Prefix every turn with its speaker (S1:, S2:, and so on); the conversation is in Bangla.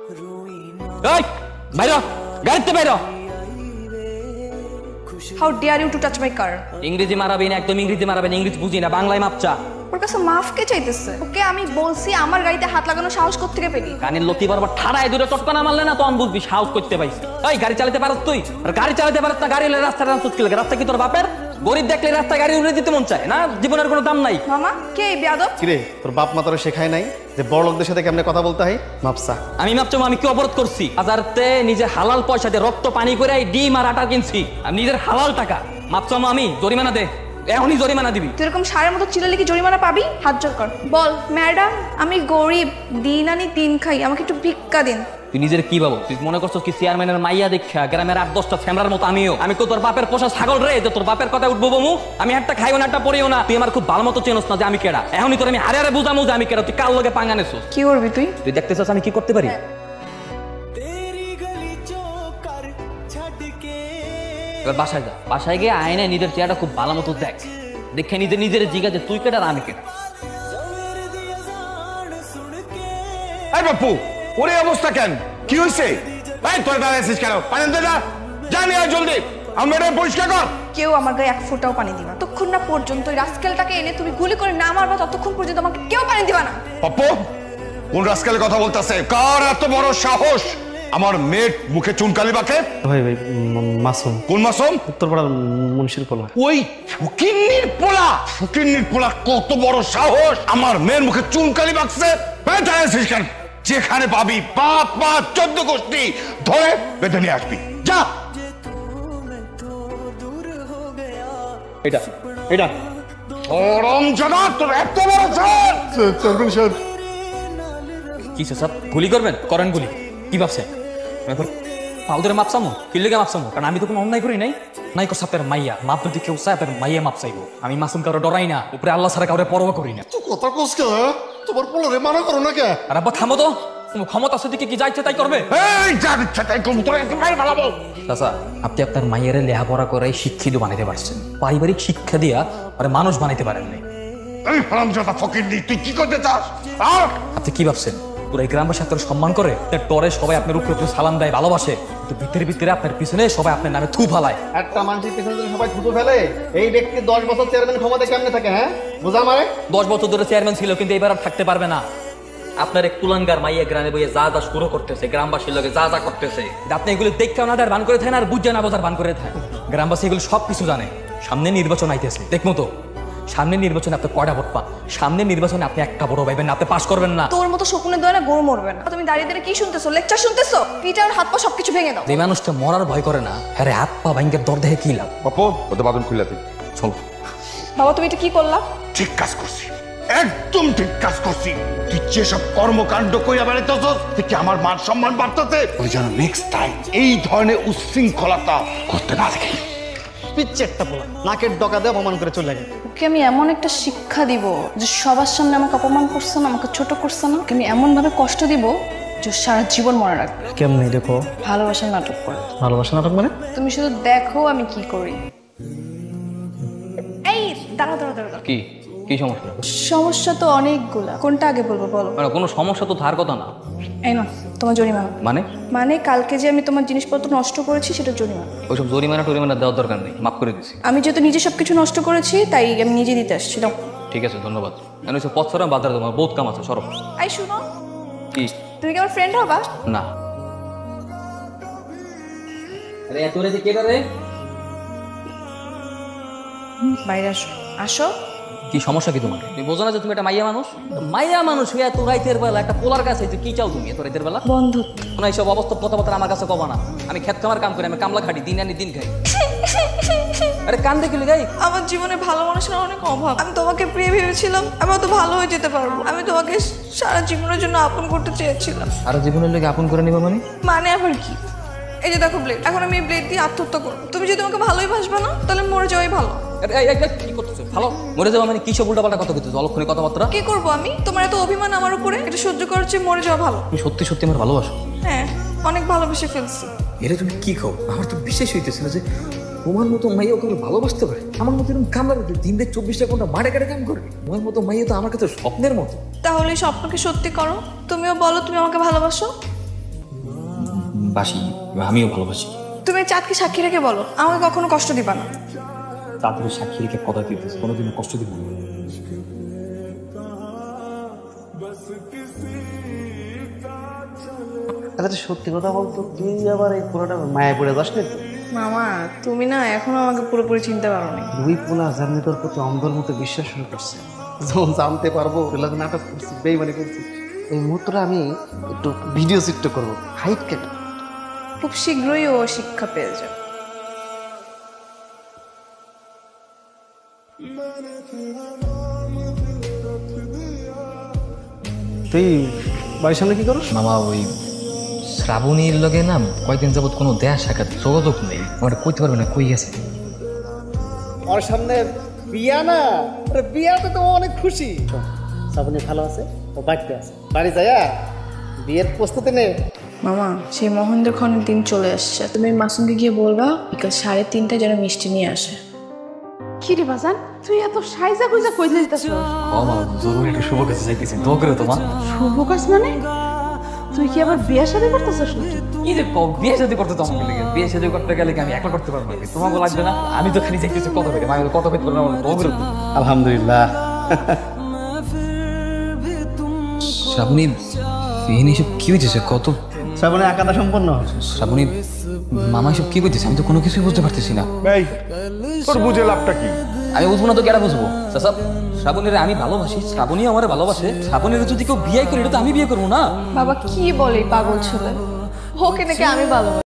S1: এই বাইরে গাড়িতে বাইরে।
S2: How dare you to touch my car?
S1: ইংরেজি মারাবেন, একদম ইংরেজি মারাবেন, ইংরেজি বুঝি না, বাংলায় মাপচা।
S2: ওর কাছে মাফ কে চাইতেছে? ওকে আমি বলছি আমার গাড়িতে হাত লাগানো সাহস কোত্থেকে পেলি?
S1: কানের লতি বরাবর ঠাড়ায় দূরে চটকানা মারলে না তখন বুঝবি সাহস করতে পাইছি। এই গাড়ি চালাতে পারত তুই? আর গাড়ি চালাতে পারত না, গাড়ি হলে রাস্তাটা চুটকি লাগে। রাস্তা কি তোর বাপের? গরিব দেখলে রাস্তায় গাড়ি উড়ে দিতে মন চায় না, জীবনের কোনো দাম নাই।
S2: মামা কে এই বেয়াদব?
S3: কিরে তোর বাপ মা তোরা শেখায় নাই যে বড় লোকদের সাথে কেমনে কথা বলতে হয়? মাপসা
S1: আমি মাপছো আমি কি অবরোধ করছি? বাজারতে নিজের হালাল পয়সা দিয়ে রক্ত পানি করে ডিম আর আটা কিনছি, আর নিজের হালাল টাকা। মাপছো আমি জরিমানা দে, এখনই জরিমানা দিবি।
S2: তুই এরকম সারের মতো চিল্লালে কি জরিমানা পাবি? হাত জোর কর, বল ম্যাডাম আমি গরিব, দিন আনি দিন খাই, আমাকে একটু ভিক্ষা দিন।
S1: তুই নিজের কি ভাবো? তুই মনে করছো কি চেয়ারম্যানের মাইয়া দেখা গ্রামের 8-10টা ফ্যামরার মতো আমিও? আমি তো তোর বাপের পোষা ছাগল রে যে তোর বাপের কথা উঠবো বমু? আমি একটা খাইও না একটা পড়িও না। তুই আমার খুব ভালো মতো চেনস না যে আমি কেডা। এখনই তোর আমি হারে হারে বুঝামু যে আমি কেডা। তুই কার লগে পাঙ্গা নেছিস?
S2: কি করবি তুই?
S1: তুই দেখতেছিস আমি কি করতে পারি? এবার বাসায় যা, বাসায় গিয়ে আয়নায় নিজের চেহারাটা খুব ভালো মতো দেখ, দেখে নিজের নিজের জিজ্ঞাসা যে তুই কেডা আর আমি কেডা।
S4: এই বাপু ওরে অবস্থা কেন? কি হইছে? এই তোর দাঁড়াইছিস কেন? পানি দে না, জানি আর জলদি আমরা পরিষ্কার কর।
S2: কেউ আমার গায়ে এক ফোঁটাও পানি দিবা না। ততক্ষণ না পর্যন্ত ওই রাস্কেলটাকে এনে তুমি গুলি করে না মারবা, ততক্ষণ পর্যন্ত আমাকে কেউ পানি দিবা না।
S4: বাপু কোন রাস্কেলের কথা বলতাছে? কার এত বড় সাহস আমার মেয়ের মুখে চুনকালি বাকে?
S3: ভাই ভাই মাসুম।
S4: কোন মাসুম?
S3: উত্তরপাড়ার মুন্সির পোলা।
S4: ওই ফকিন্নির পোলা, ফকিন্নির পোলা কত বড় সাহস আমার মেয়ের মুখে চুনকালি বাকছে? দাঁড়াইছিস কেন? যেখানে পাবি বাপ মা 14 গোষ্ঠী ধরে বেঁধে নিয়ে আসবি। যা।
S3: এটা এটা
S4: গরম জানা তোর এত বড় সাহস!
S3: চেয়ারম্যান সাহেব
S1: কি স্যার গুলি করবেন? করেন গুলি। কি ভাবছেন এখন পাউদের মাপসামো? কি লেগে মাপসামো? কারণ আমি তো কোনো অন্যায় করি নাই। নাই করছে আপনার মাইয়া মাপ যদি কেউ চায় আপনার মাইয়া মাপ চাইবো। আমি মাসুম কারো ডরাই না, উপরে আল্লাহ ছাড়া কাউরে পরোয়া করি না।
S3: তুই কথা কস কে? তোমার পোলারে মানা করো না কে?
S1: আর আব্বা থামো তো, ক্ষমতা আছে দিকে কি যাইছে তাই করবে।
S4: এই যা ইচ্ছা তাই করবো, তোরা একটু মাইর ফেলাবো।
S1: চাচা আপনি আপনার মাইয়ারে লেখাপড়া করে শিক্ষিত বানাইতে পারছেন, পারিবারিক শিক্ষা দিয়া আরে মানুষ বানাইতে পারেন নাই।
S4: এই হারামজাদা ফকিন্নি তুই কি করতে চাস? আর
S1: আপনি কি ভাবছেন পুরো এই গ্রামবাসী আপনার সম্মান করে? তার ডরে সবাই আপনার উপরে উপরে সালাম দেয়, ভালোবাসে, কিন্তু ভিতরে ভিতরে আপনার পিছনে সবাই আপনার নামে থু ফালায়।
S3: একটা মানুষের পিছনে যদি সবাই থুতু ফেলে, এই ব্যক্তি 10 বছর চেয়ারম্যান ক্ষমতা কেমনে থাকে? হ্যাঁ বুঝা মারে?
S1: 10 বছর ধরে চেয়ারম্যান ছিল কিন্তু এবার আর থাকতে পারবে না। আপনার এক কুলাঙ্গার মাইয়া গ্রামে বইয়ে যা যা শুরু করতেছে, গ্রামবাসীর লগে যা যা করতেছে, আপনি এগুলো দেখতে ওনাদের বান করে থাকেন আর বুঝে না বোঝার বান করে থাকেন। গ্রামবাসী এগুলো সবকিছু জানে। সামনে নির্বাচন আইতেছে, দেখবো তো সামনে নির্বাচনে আপনি কয়টা ভোট পান? সামনে নির্বাচনে আপনি একটা ভোটও পাইবেন না, আপনি পাস করবেন না।
S2: তোর মতো শকুনের দয়া না গরু মরবে না। তুমি দাঁড়িয়ে দাঁড়িয়ে কি শুনতেছো? লেকচার শুনতেছো? পিটার হাত পা সবকিছু ভেঙে দাও।
S1: যে মানুষটা মরার ভয় করে না, আরে হাত পা ভাঙ্গের দর দেখে কি লাভ?
S4: বাপু ওদের বাদন খুলে দিই।
S1: চল
S2: বাবা তুমি এটা কি করলা?
S4: ঠিক কাজ করছি, একদম ঠিক কাজ করছি। তুই যেসব কর্মকাণ্ড কইরা বেড়াইতেছস থেকে আমার মান সম্মান বাড়তেছে। ওই যেন নেক্সট টাইম এই ধরনের উচ্ছৃঙ্খলতা করতে না দেখি।
S3: পিচ্ছে একটা পোলা নাকের ডকা দিয়ে অপমান করে চলে গেল।
S2: ওকে আমি এমন একটা শিক্ষা দিব যে সবার সামনে আমাকে অপমান করছে না, আমাকে ছোট করছে না, ওকে আমি এমন ভাবে কষ্ট দিব যে সারা জীবন মনে রাখবে।
S3: কেমনে দেখো?
S2: ভালোবাসার নাটক করে।
S3: ভালোবাসা নাটক মানে?
S2: তুমি শুধু দেখো আমি কি করি। এই দাঁড়াও দাঁড়াও দাঁড়াও।
S1: কি কি সমস্যা?
S2: সমস্যা তো অনেকগুলা, কোনটা আগে বলবো বলো?
S1: মানে কোনো সমস্যা তো ধার কথা না।
S2: এই না তোমার জরিমানা।
S1: মানে
S2: মানে কালকে যে আমি তোমার জিনিসপত্র নষ্ট করেছি সেটা জরিমানা।
S1: ওইসব জরিমানা টরিমানা দেওয়ার দরকার নেই, মাফ করে দিছি।
S2: আমি যেহেতু নিজে সবকিছু নষ্ট করেছি তাই আমি নিজে দিতে আসছি। দাও।
S1: ঠিক আছে ধন্যবাদ। আমি পথ সরাম বাজারে তোমার বহুত কাম আছে, সরব।
S2: আই শুনো,
S1: কি?
S2: তুমি কি আমার ফ্রেন্ড হবা?
S1: না। আরে এত রে কে রে?
S2: বাইরে আসো। আসো।
S1: কি সমস্যা কি তোমার? তুমি বোঝো না যে তুমি একটা মাইয়া মানুষ? মাইয়া মানুষ হয়ে এত রাইতের বেলা একটা পোলার কাছে কি চাও তুমি এত রাইতের বেলা?
S2: বন্ধুত্ব।
S1: না এইসব অবস্থা কথাবার্তা আমার কাছে কবা না। আমি খেত কামার কাম করি, আমি কামলা খাটি, দিন আনি দিন খাই। আরে কান দেখিলি গাই?
S2: আমার জীবনে ভালো মানুষের অনেক অভাব। আমি তোমাকে প্রিয় ভেবেছিলাম আমি তো ভালো হয়ে যেতে পারবো। আমি তোমাকে সারা জীবনের জন্য আপন করতে চেয়েছিলাম।
S1: আর জীবনের লোকে আপন করে নিবা মানে?
S2: মানে আবার কি? এই যে দেখো ব্লেড, এখন আমি এই ব্লেড দিয়ে আত্মহত্যা করবো। তুমি যদি তোমাকে ভালোই বাসবে না তাহলে মরে যাওয়াই ভালো।
S1: কি করতেছো? ভালো মরে যাওয়া মানে কি সব উল্টাপাল্টা কথা বলতেছো? অলক্ষণে কথাবার্তা।
S2: কি করবো আমি? তোমার এত অভিমান আমার উপরে, এটা সহ্য করার চেয়ে মরে যাওয়া ভালো।
S1: তুমি সত্যি সত্যি আমার ভালোবাসো?
S2: হ্যাঁ অনেক ভালোবেসে ফেলছি।
S1: এটা তুমি কি খাও? আমার তো বিশ্বাস হইতেছে না যে তোমার মতো মাইয়া ওকে ভালোবাসতে পারে। আমার মতো এরকম কামলা করবে, দিন দেখ 24টা ঘন্টা মাঠে কাটে কাম করবে। তোমার মতো মাইয়া তো আমার কাছে স্বপ্নের মতো।
S2: তাহলে এই স্বপ্নকে সত্যি করো। তুমিও বলো তুমি আমাকে ভালোবাসো।
S1: বাসি, আমিও ভালোবাসি।
S2: তুমি চাঁদকে সাক্ষী রেখে বলো আমাকে কখনো কষ্ট দিবা না।
S1: তাড়াতাড়ি সাক্ষী রেখে কথা দিতেছে, কোনোদিনও কষ্ট দিব না।
S3: আচ্ছা সত্যি কথা বলতো, তুই আবার এই পুরোটা মায়া পড়ে যাস না তো?
S2: মামা তুমি না এখনো আমাকে পুরোপুরি চিনতে পারোনি।
S3: দুই পোলা জানি তোর প্রতি অন্ধের মতো বিশ্বাস শুরু করছে। যখন জানতে পারবো ওগুলো নাটক করছি, বেইমানি করছি, এই মুহূর্তটা আমি একটু ভিডিও চিত্র করবো, হাইট কেটে।
S2: খুব শীঘ্রই ও শিক্ষা পেয়ে যাবে।
S3: তুই বাড়ির সামনে কি করস?
S1: মামা ওই শ্রাবণীর লগে না কয়েকদিন যাবত কোনো দেয়া সাক্ষাৎ যোগাযোগ নেই, আমার কইতে পারবে না কই গেছে।
S3: ওর সামনে বিয়া না, বিয়াতে তো অনেক খুশি। শ্রাবণী ভালো আছে, ও বাড়িতে আছে, বাড়ি যায়া বিয়ের প্রস্তুতি নে।
S2: মামা সেই মহেন্দ্র খনের দিন চলে আসছে, তুমি মাসুমকে গিয়ে বলবা বিকাল 3:30টায় যেন মিষ্টি নিয়ে আসে।
S5: কি রে বাজান, তুই এত সাইজা গুইজা কই দিতেছস?
S1: জরুরি একটা শুভ কাজে যাইতেছি, দোয়া করে তোমার।
S5: শুভ কাজ মানে? তুই কি আবার বিয়ে শাদী করতেছস নাকি?
S1: কি রে বিয়ে শাদী করতে তো আমাকে লেগে, বিয়ে শাদী করতে গেলে কি আমি একলা করতে পারবো নাকি? তোমাকে লাগবে না? আমি তো খালি যাইতেছি কথা থেকে, মায়ের কথা পেতে পারবো না, দোয়া করে।
S3: আলহামদুলিল্লাহ।
S1: শ্রাবণী ফিহিন এসব কি হইতেছে? কত
S3: শ্রাবণী আঁকাটা সম্পন্ন।
S1: শ্রাবণী মামা এসব কি কইতেছে? আমি তো কোনো কিছুই বুঝতে পারতেছি না।
S4: এই তোর বুঝে লাভটা কি?
S1: আমি বুঝবো না তো কেটা বুঝবো? চাচা শ্রাবণীর আমি ভালোবাসি, শ্রাবণী আমার ভালোবাসে, শ্রাবণীর যদি কেউ বিয়ে করি এটা তো আমি বিয়ে করবো না।
S2: বাবা কি বলে পাগল ছেলে, ওকে নাকি আমি ভালোবাসি।